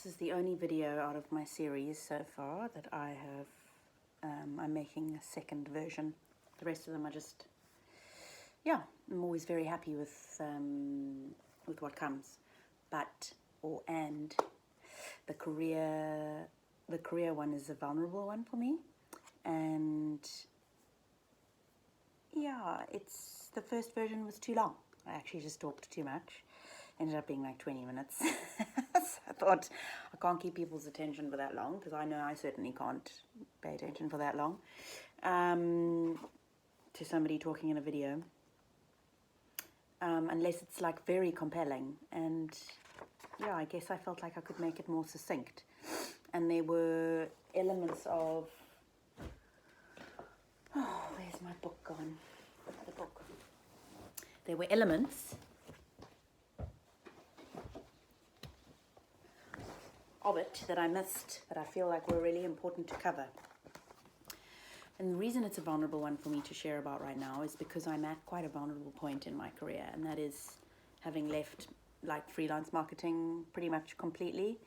This is the only video out of my series so far that I have. I'm making a second version. The rest of them are just, yeah, I'm always very happy with what comes. And the career one is a vulnerable one for me, and yeah, it's the first version was too long. I actually just talked too much. Ended up being like 20 minutes. So I thought I can't keep people's attention for that long, because I know I certainly can't pay attention for that long to somebody talking in a video, unless it's like very compelling. And yeah, I guess I felt like I could make it more succinct, and there were elements of, oh, where's my book gone? The book. There were elements of it that I missed, that I feel like were really important to cover. And the reason it's a vulnerable one for me to share about right now is because I'm at quite a vulnerable point in my career, and that is having left like freelance marketing pretty much completely,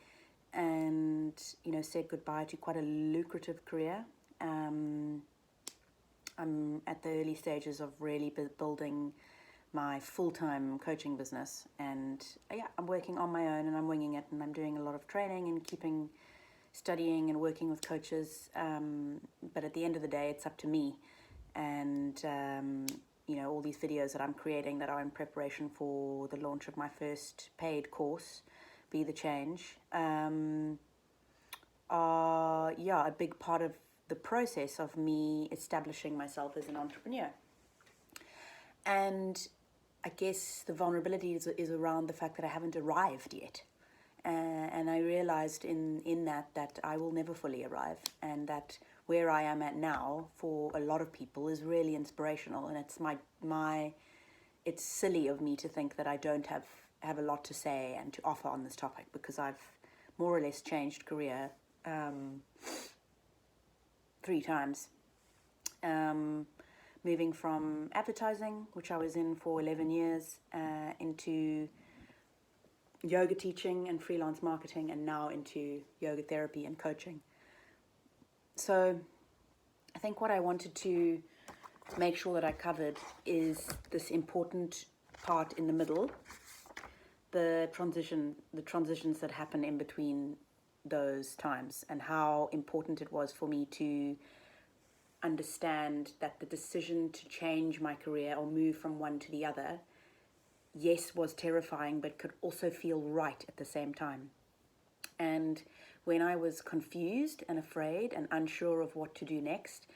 and said goodbye to quite a lucrative career. I'm at the early stages of really building my full-time coaching business, and yeah, I'm working on my own and I'm winging it, and I'm doing a lot of training and studying and working with coaches, but at the end of the day it's up to me. And all these videos that I'm creating that are in preparation for the launch of my first paid course, Be the Change, are a big part of the process of me establishing myself as an entrepreneur. And I guess the vulnerability is around the fact that I haven't arrived yet. And I realized in that I will never fully arrive, and that where I am at now for a lot of people is really inspirational. And it's it's silly of me to think that I don't have a lot to say and to offer on this topic, because I've more or less changed career 3 times. Moving from advertising, which I was in for 11 years, into yoga teaching and freelance marketing, and now into yoga therapy and coaching. So I think what I wanted to make sure that I covered is this important part in the middle, the transitions that happen in between those times, and how important it was for me to understand that the decision to change my career or move from one to the other, yes, was terrifying, but could also feel right at the same time. And when I was confused and afraid and unsure of what to do next,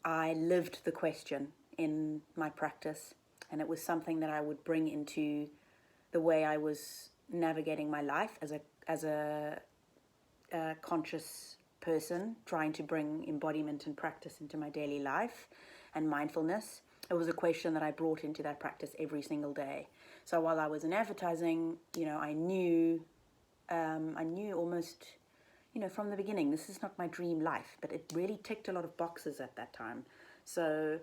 I lived the question in my practice, and it was something that I would bring into the way I was navigating my life as a conscious person, trying to bring embodiment and practice into my daily life, and mindfulness. It was a question that I brought into that practice every single day. So while I was in advertising, I knew almost, from the beginning, this is not my dream life, but it really ticked a lot of boxes at that time. So,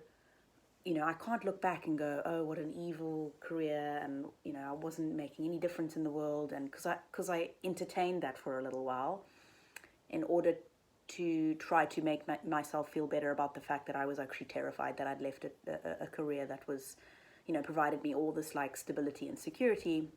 I can't look back and go, oh, what an evil career, and, I wasn't making any difference in the world. And because I entertained that for a little while in order to try to make myself feel better about the fact that I was actually terrified that I'd left a career that was, provided me all this like stability and security.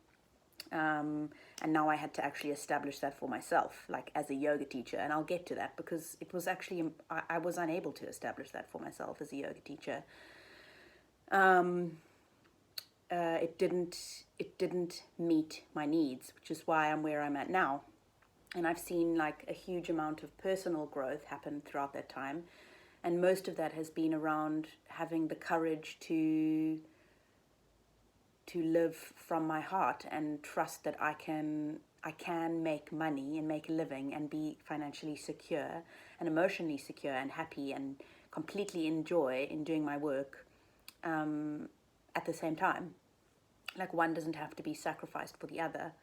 And now I had to actually establish that for myself, like as a yoga teacher. And I'll get to that, because it was actually, I was unable to establish that for myself as a yoga teacher. It didn't meet my needs, which is why I'm where I'm at now. And I've seen like a huge amount of personal growth happen throughout that time. And most of that has been around having the courage to live from my heart and trust that I can make money and make a living and be financially secure and emotionally secure and happy and completely enjoy in doing my work at the same time. Like, one doesn't have to be sacrificed for the other.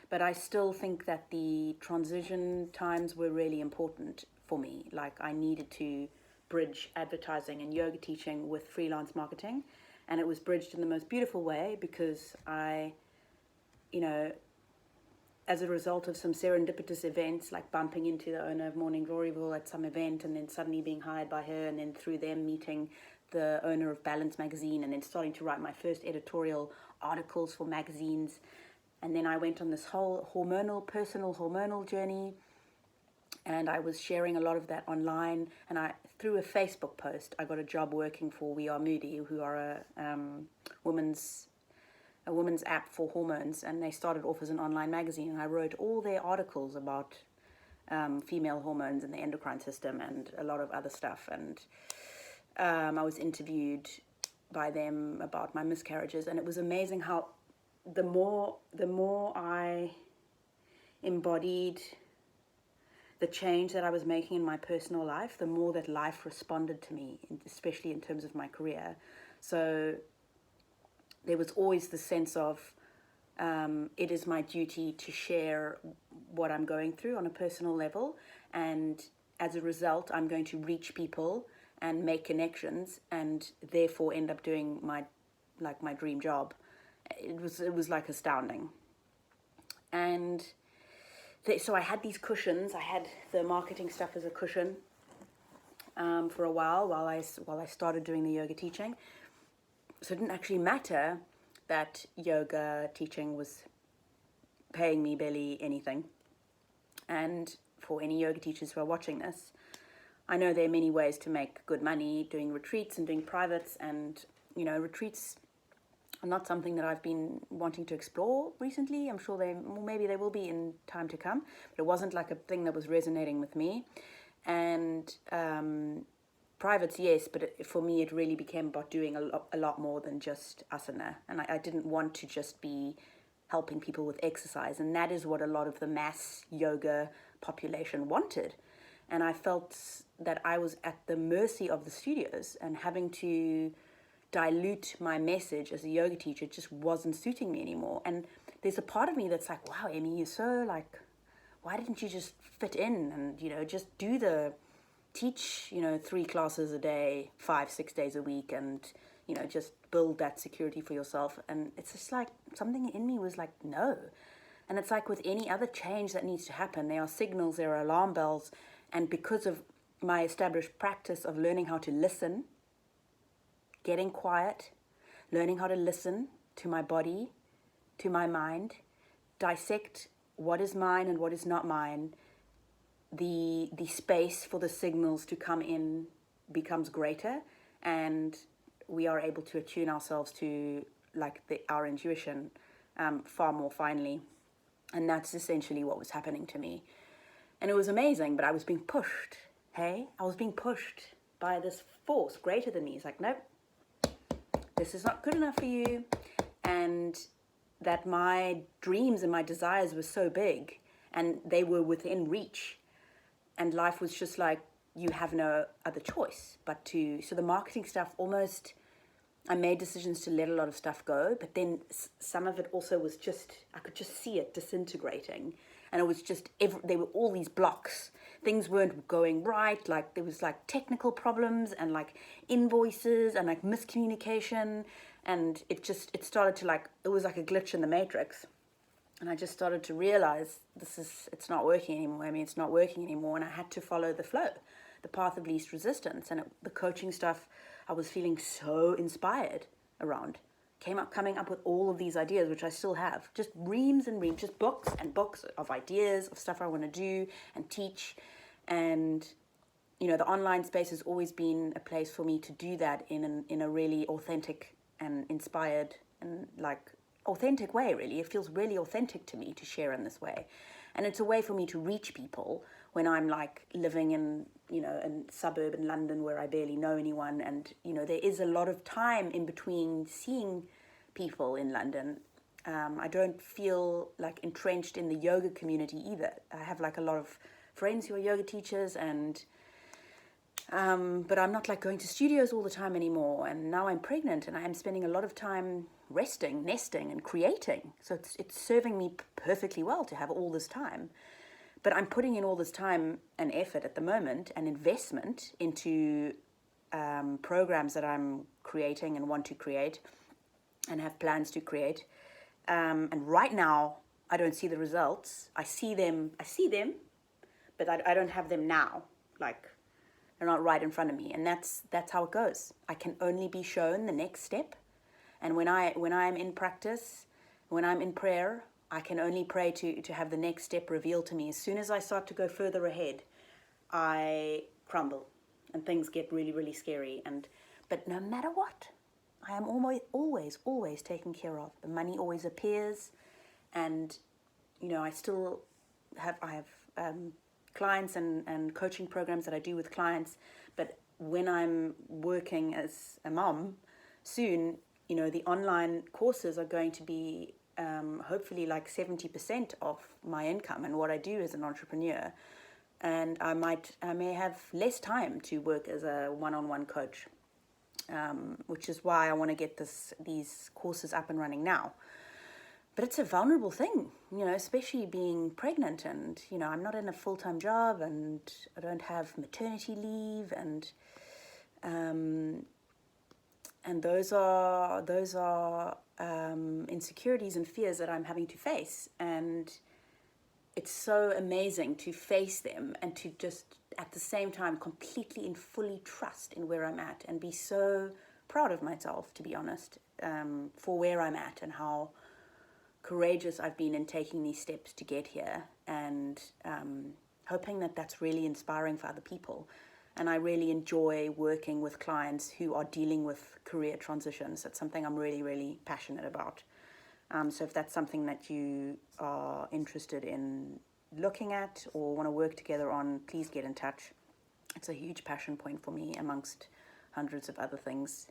But I still think that the transition times were really important for me. Like, I needed to bridge advertising and yoga teaching with freelance marketing. And it was bridged in the most beautiful way, because I as a result of some serendipitous events, like bumping into the owner of Morning Gloryville at some event and then suddenly being hired by her, and then through them meeting the owner of Balance magazine, and then starting to write my first editorial articles for magazines. And then I went on this whole personal hormonal journey, and I was sharing a lot of that online. And through a Facebook post, I got a job working for We Are Moody, who are a women's app for hormones, and they started off as an online magazine, and I wrote all their articles about female hormones and the endocrine system and a lot of other stuff. And I was interviewed by them about my miscarriages, and it was amazing how the more I embodied the change that I was making in my personal life, the more that life responded to me, especially in terms of my career. So there was always the sense of it is my duty to share what I'm going through on a personal level, and as a result I'm going to reach people and make connections, and therefore end up doing my dream job. It was like astounding. And so I had these cushions. I had the marketing stuff as a cushion for a while I started doing the yoga teaching. So it didn't actually matter that yoga teaching was paying me barely anything. And for any yoga teachers who are watching this, I know there are many ways to make good money doing retreats and doing privates, and retreats are not something that I've been wanting to explore recently. I'm sure maybe they will be in time to come, but it wasn't like a thing that was resonating with me. And privates, yes, but for me it really became about doing a lot more than just asana, and I didn't want to just be helping people with exercise, and that is what a lot of the mass yoga population wanted. And I felt that I was at the mercy of the studios, and having to dilute my message as a yoga teacher just wasn't suiting me anymore. And there's a part of me that's like, wow, Emmy, you're so why didn't you just fit in and just teach 3 classes a day, 5-6 days a week, and just build that security for yourself. And it's just like something in me was like, no. And it's like with any other change that needs to happen, there are signals, there are alarm bells. And because of my established practice of learning how to listen, getting quiet, learning how to listen to my body, to my mind, dissect what is mine and what is not mine, the space for the signals to come in becomes greater, and we are able to attune ourselves to our intuition far more finely. And that's essentially what was happening to me. And it was amazing, but I was being pushed. I was being pushed by this force greater than me. It's like, nope, this is not good enough for you. And that my dreams and my desires were so big, and they were within reach. And life was just like, you have no other choice but to. So the marketing stuff, almost, I made decisions to let a lot of stuff go, but then some of it also was just, I could just see it disintegrating. And it was just, there were all these blocks. Things weren't going right. There was technical problems and invoices and miscommunication. And it started to it was like a glitch in the matrix. And I just started to realize it's not working anymore. It's not working anymore. And I had to follow the flow, the path of least resistance. And the coaching stuff, I was feeling so inspired around. Coming up with all of these ideas, which I still have, just reams and reams, just books and books of ideas, of stuff I want to do and teach. And, the online space has always been a place for me to do that in a really authentic and inspired and authentic way, really. It feels really authentic to me to share in this way. And it's a way for me to reach people when I'm living in, in suburban London where I barely know anyone. And, there is a lot of time in between seeing people in London. I don't feel entrenched in the yoga community either. I have a lot of friends who are yoga teachers, and but I'm not going to studios all the time anymore. And now I'm pregnant, and I am spending a lot of time resting, nesting, and creating. So it's serving me perfectly well to have all this time. But I'm putting in all this time and effort at the moment and investment into programs that I'm creating and want to create and have plans to create. And right now, I don't see the results. I see them, but I don't have them now. Like, they're not right in front of me. And that's how it goes. I can only be shown the next step. And when I'm in practice, when I'm in prayer, I can only pray to have the next step revealed to me. As soon as I start to go further ahead, I crumble and things get really, really scary. But no matter what, I am always taken care of. The money always appears, and I still have clients and coaching programs that I do with clients. But when I'm working as a mom, soon, the online courses are going to be hopefully like 70% of my income and what I do as an entrepreneur. And I may have less time to work as a one-on-one coach, which is why I want to get these courses up and running now. But it's a vulnerable thing, especially being pregnant, and I'm not in a full-time job, and I don't have maternity leave, and those are insecurities and fears that I'm having to face. And it's so amazing to face them and to just at the same time completely and fully trust in where I'm at, and be so proud of myself, to be honest, for where I'm at and how courageous I've been in taking these steps to get here, and hoping that that's really inspiring for other people. And I really enjoy working with clients who are dealing with career transitions. That's something I'm really, really passionate about. So if that's something that you are interested in looking at or want to work together on, please get in touch. It's a huge passion point for me amongst hundreds of other things.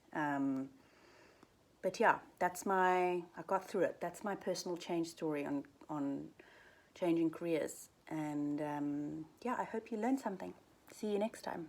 But yeah, I got through it. That's my personal change story on changing careers. And I hope you learned something. See you next time.